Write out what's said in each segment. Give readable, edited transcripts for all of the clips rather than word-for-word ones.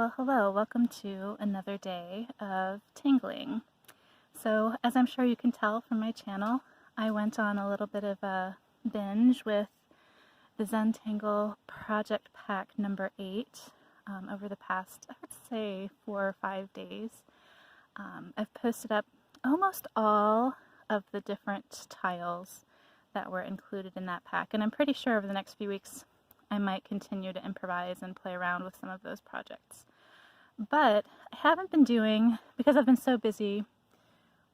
Well, hello, welcome to another day of tangling. So, as I'm sure you can tell from my channel, I went on a little bit of a binge with the Zentangle project pack number 8 over the past, I would say, 4 or 5 days. I've posted up almost all of the different tiles that were included in that pack, and I'm pretty sure over the next few weeks I might continue to improvise and play around with some of those projects. But I haven't been doing, because I've been so busy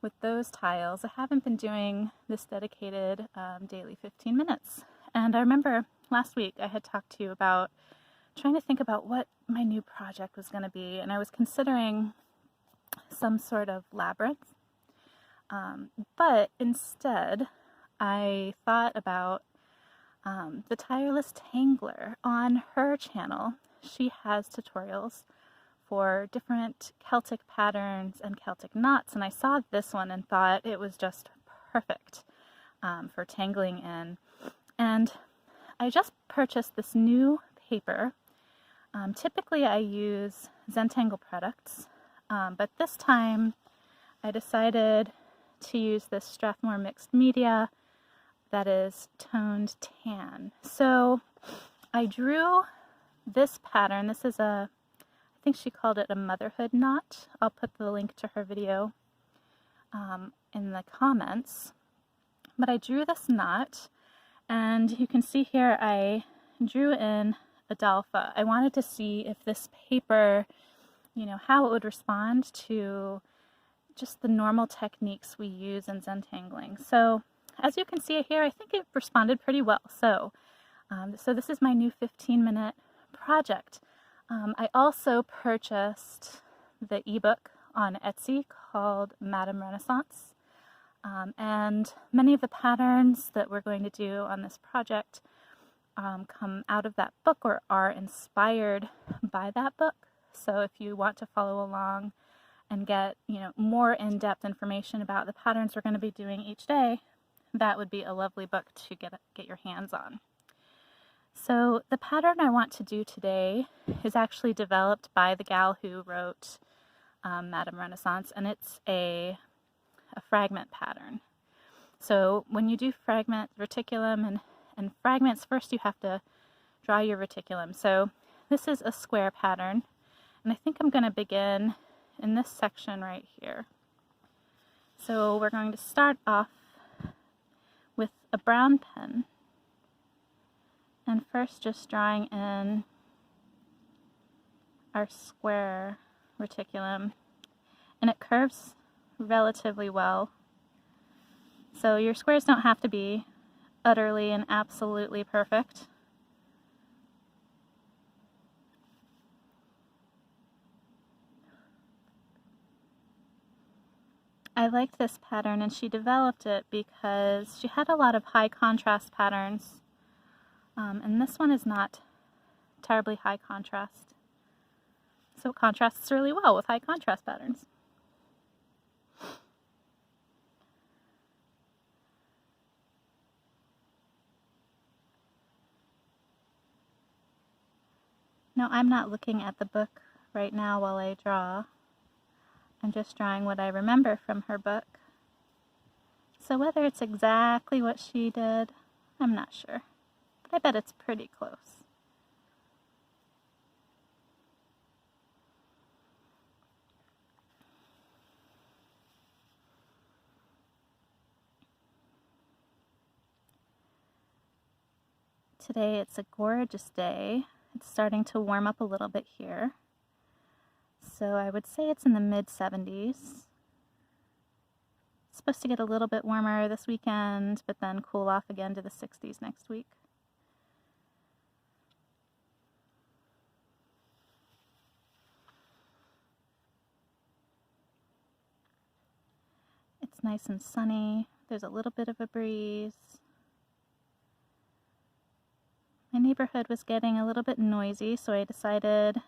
with those tiles, I haven't been doing this dedicated daily 15 minutes. And I remember last week I had talked to you about trying to think about what my new project was going to be, and I was considering some sort of labyrinth. But instead, I thought about the Tireless Tangler. On her channel, she has tutorials for different Celtic patterns and Celtic knots, and I saw this one and thought it was just perfect for tangling in. And I just purchased this new paper. Typically I use Zentangle products, but this time I decided to use this Strathmore mixed media that is toned tan. So I drew this pattern. This is I think she called it a Motherhood knot. I'll put the link to her video in the comments. But I drew this knot, and you can see here I drew in A-Dalfa. I wanted to see if this paper, how it would respond to just the normal techniques we use in Zentangling. So as you can see here, I think it responded pretty well. So this is my new 15-minute project. I also purchased the ebook on Etsy called Madame Renaissance. And many of the patterns that we're going to do on this project come out of that book or are inspired by that book. So if you want to follow along and get more in-depth information about the patterns we're going to be doing each day, that would be a lovely book to get your hands on. So the pattern I want to do today is actually developed by the gal who wrote Madame Renaissance, and it's a fragment pattern. So when you do fragment, reticulum, and fragments, first you have to draw your reticulum. So this is a square pattern, and I think I'm going to begin in this section right here. So we're going to start off with a brown pen, and first just drawing in our square reticulum, and it curves relatively well. So your squares don't have to be utterly and absolutely perfect. I liked this pattern, and she developed it because she had a lot of high contrast patterns, and this one is not terribly high contrast, so it contrasts really well with high contrast patterns. Now, I'm not looking at the book right now while I draw. I'm just drawing what I remember from her book. So whether it's exactly what she did, I'm not sure. But I bet it's pretty close. Today it's a gorgeous day. It's starting to warm up a little bit here. So I would say it's in the mid-70s. It's supposed to get a little bit warmer this weekend, but then cool off again to the 60s next week. It's nice and sunny. There's a little bit of a breeze. My neighborhood was getting a little bit noisy, so I decided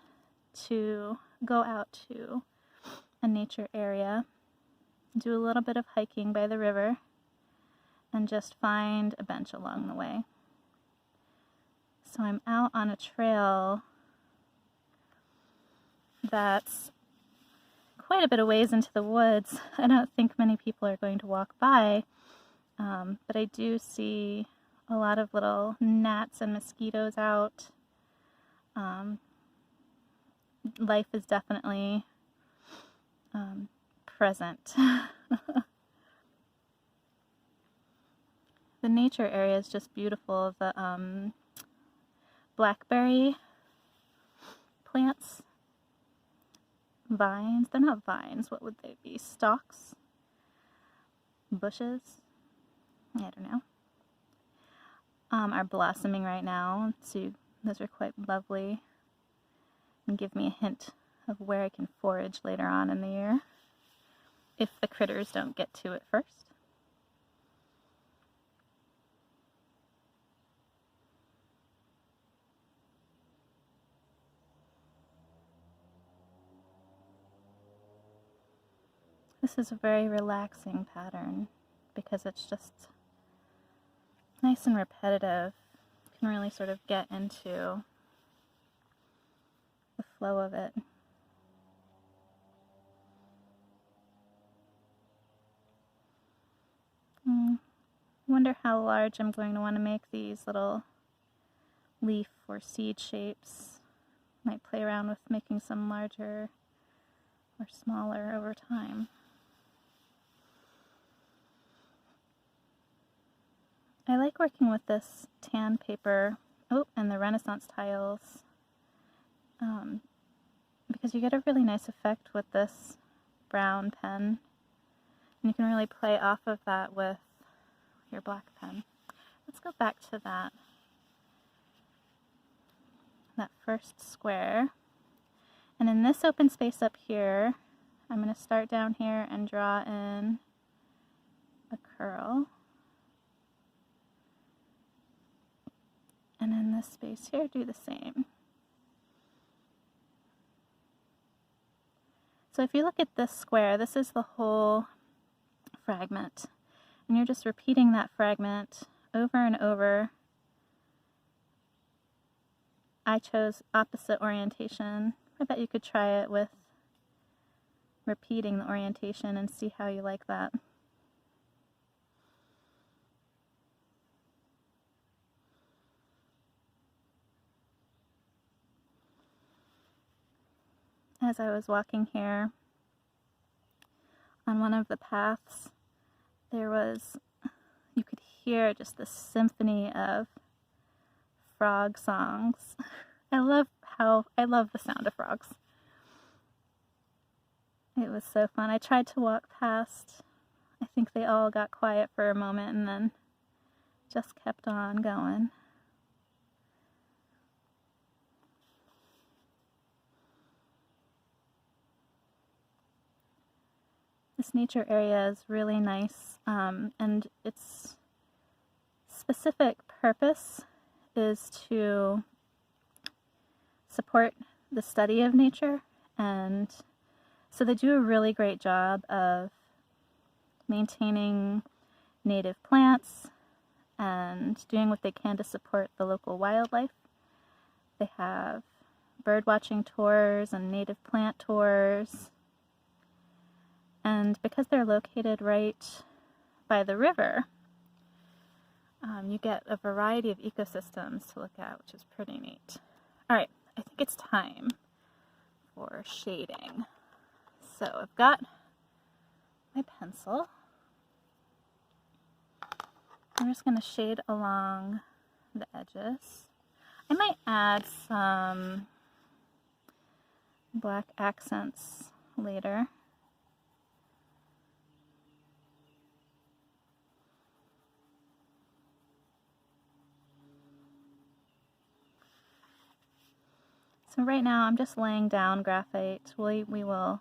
to go out to a nature area, do a little bit of hiking by the river, and just find a bench along the way. So I'm out on a trail that's quite a bit of ways into the woods. I don't think many people are going to walk by, but I do see a lot of little gnats and mosquitoes out. Life is definitely present. The nature area is just beautiful. The blackberry plants, vines, they're not vines, what would they be? Stalks? Bushes? I don't know. Are blossoming right now, so those are quite lovely and give me a hint of where I can forage later on in the year if the critters don't get to it first. This is a very relaxing pattern because it's just nice and repetitive. You can really sort of get into the flow of it. I wonder how large I'm going to want to make these little leaf or seed shapes. Might play around with making some larger or smaller over time. I like working with this tan paper, and the Renaissance tiles, because you get a really nice effect with this brown pen, and you can really play off of that with your black pen. Let's go back to that first square, and in this open space up here, I'm going to start down here and draw in a curl. And in this space here, do the same. So if you look at this square, this is the whole fragment. And you're just repeating that fragment over and over. I chose opposite orientation. I bet you could try it with repeating the orientation and see how you like that. As I was walking here on one of the paths, you could hear just this symphony of frog songs. I love the sound of frogs. It was so fun. I tried to walk past. I think they all got quiet for a moment and then just kept on going. This nature area is really nice, and its specific purpose is to support the study of nature, and so they do a really great job of maintaining native plants and doing what they can to support the local wildlife. They have bird watching tours and native plant tours. And because they're located right by the river, you get a variety of ecosystems to look at, which is pretty neat. All right, I think it's time for shading. So I've got my pencil. I'm just going to shade along the edges. I might add some black accents later. So right now I'm just laying down graphite. We will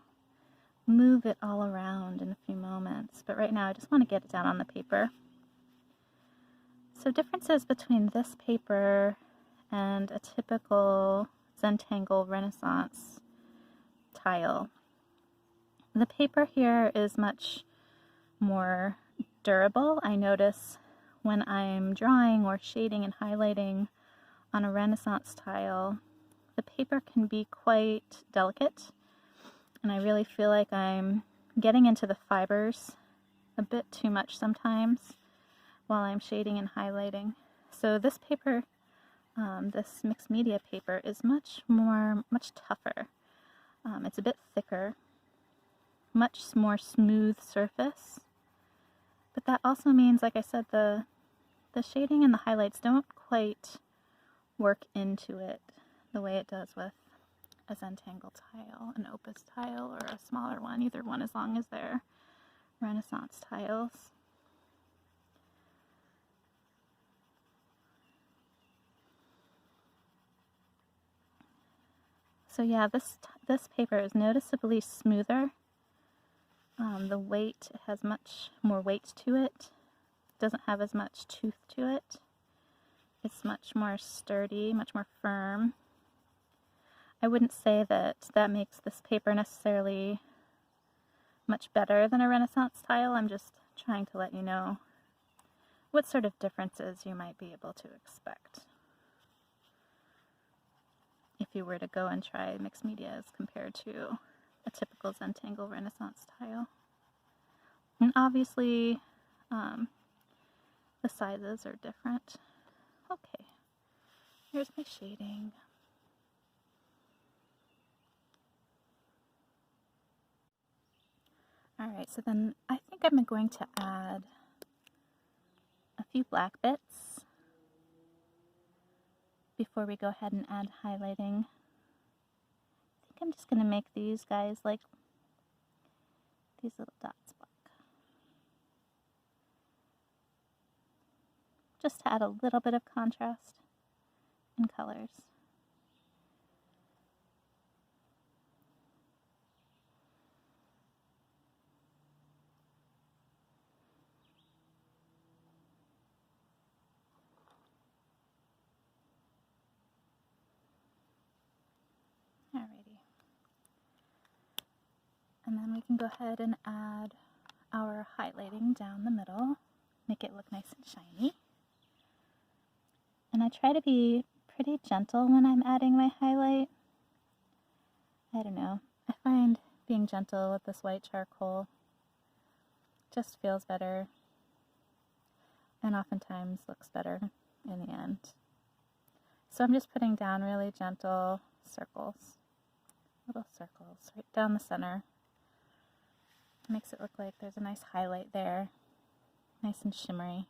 move it all around in a few moments, but right now I just want to get it down on the paper. So differences between this paper and a typical Zentangle Renaissance tile. The paper here is much more durable. I notice when I'm drawing or shading and highlighting on a Renaissance tile, the paper can be quite delicate and I really feel like I'm getting into the fibers a bit too much sometimes while I'm shading and highlighting. So this paper, this mixed media paper, is much tougher. It's a bit thicker, much more smooth surface, but that also means, like I said, the shading and the highlights don't quite work into it the way it does with a Zentangle tile, an Opus tile, or a smaller one, either one, as long as they're Renaissance tiles. So yeah, this paper is noticeably smoother. The weight, it has much more weight to it. Doesn't have as much tooth to it. It's much more sturdy, much more firm. I wouldn't say that that makes this paper necessarily much better than a Renaissance tile. I'm just trying to let you know what sort of differences you might be able to expect if you were to go and try mixed media as compared to a typical Zentangle Renaissance tile. And obviously, the sizes are different. Okay, here's my shading. Alright, so then I think I'm going to add a few black bits before we go ahead and add highlighting. I think I'm just going to make these guys like these little dots black. Just to add a little bit of contrast in colors. Alrighty. And then we can go ahead and add our highlighting down the middle, make it look nice and shiny. And I try to be pretty gentle when I'm adding my highlight. I don't know, I find being gentle with this white charcoal just feels better and oftentimes looks better in the end. So I'm just putting down really gentle circles, little circles right down the center. Makes it look like there's a nice highlight there, nice and shimmery,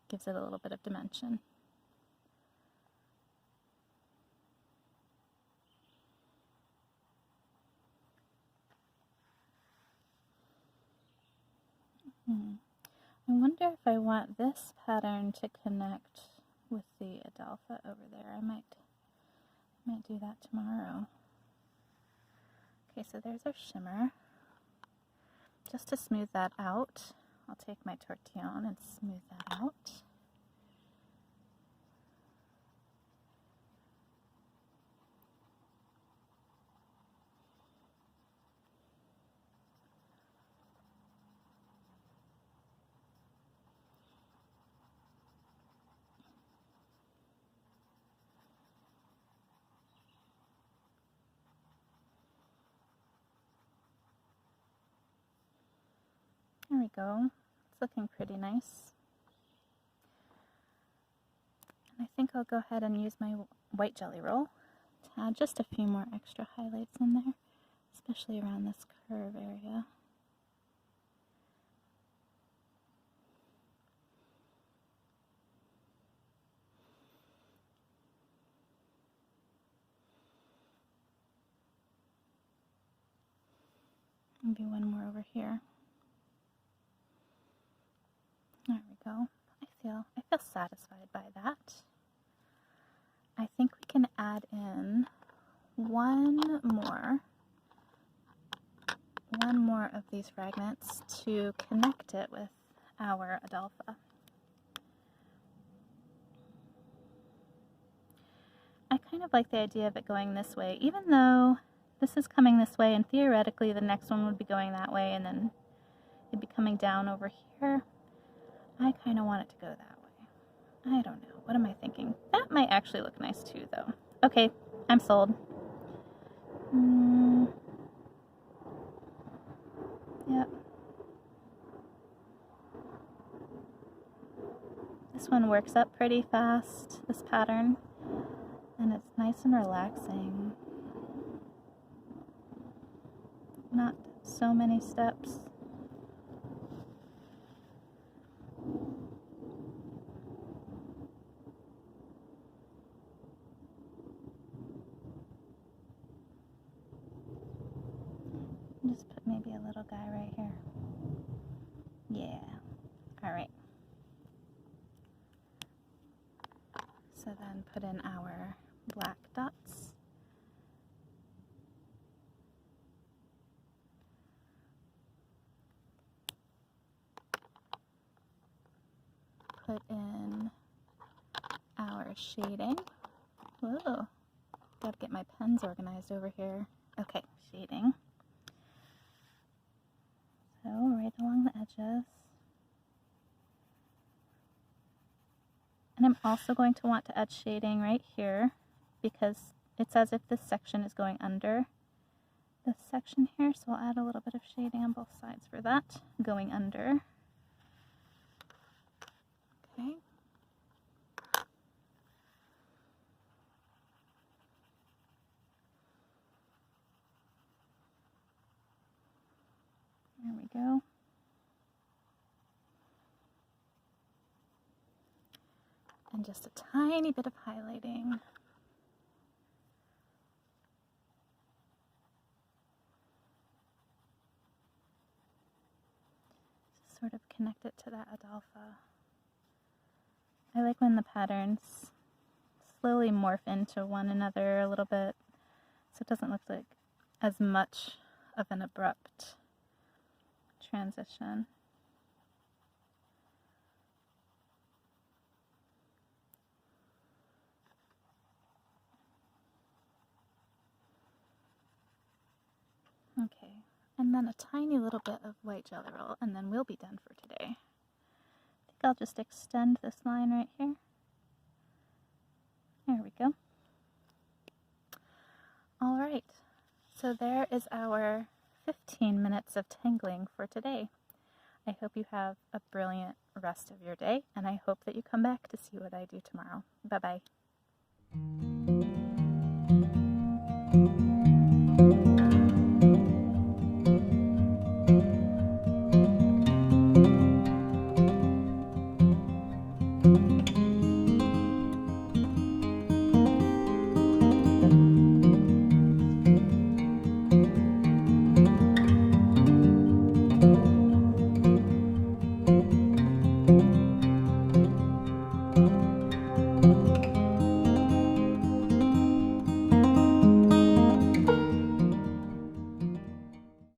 gives it a little bit of dimension. I wonder if I want this pattern to connect with the A-Dalfa over there. I might do that tomorrow. Okay, so there's our shimmer. Just to smooth that out, I'll take my tortillion and smooth that out. There we go. It's looking pretty nice. And I think I'll go ahead and use my white jelly roll to add just a few more extra highlights in there, especially around this curve area. Maybe one more over here. There we go. I feel satisfied by that. I think we can add in one more of these fragments to connect it with our A-Dalfa. I kind of like the idea of it going this way, even though this is coming this way and theoretically the next one would be going that way and then it'd be coming down over here. I kind of want it to go that way. I don't know. What am I thinking? That might actually look nice too, though. Okay, I'm sold. Yep. This one works up pretty fast, this pattern, and it's nice and relaxing. Not so many steps. Just put maybe a little guy right here. Yeah. All right. So then put in our black dots. Put in our shading. Whoa. Gotta get my pens organized over here. Okay, shading. So right along the edges. And I'm also going to want to add shading right here because it's as if this section is going under this section here. So I'll add a little bit of shading on both sides for that, going under. Okay. There we go. And just a tiny bit of highlighting. Just sort of connect it to that A-Dalfa. I like when the patterns slowly morph into one another a little bit, so it doesn't look like as much of an abrupt transition. Okay, and then a tiny little bit of white Jelly Roll, and then we'll be done for today. I think I'll just extend this line right here. There we go. All right, so there is our 15 minutes of tangling for today. I hope you have a brilliant rest of your day, and I hope that you come back to see what I do tomorrow. Bye-bye.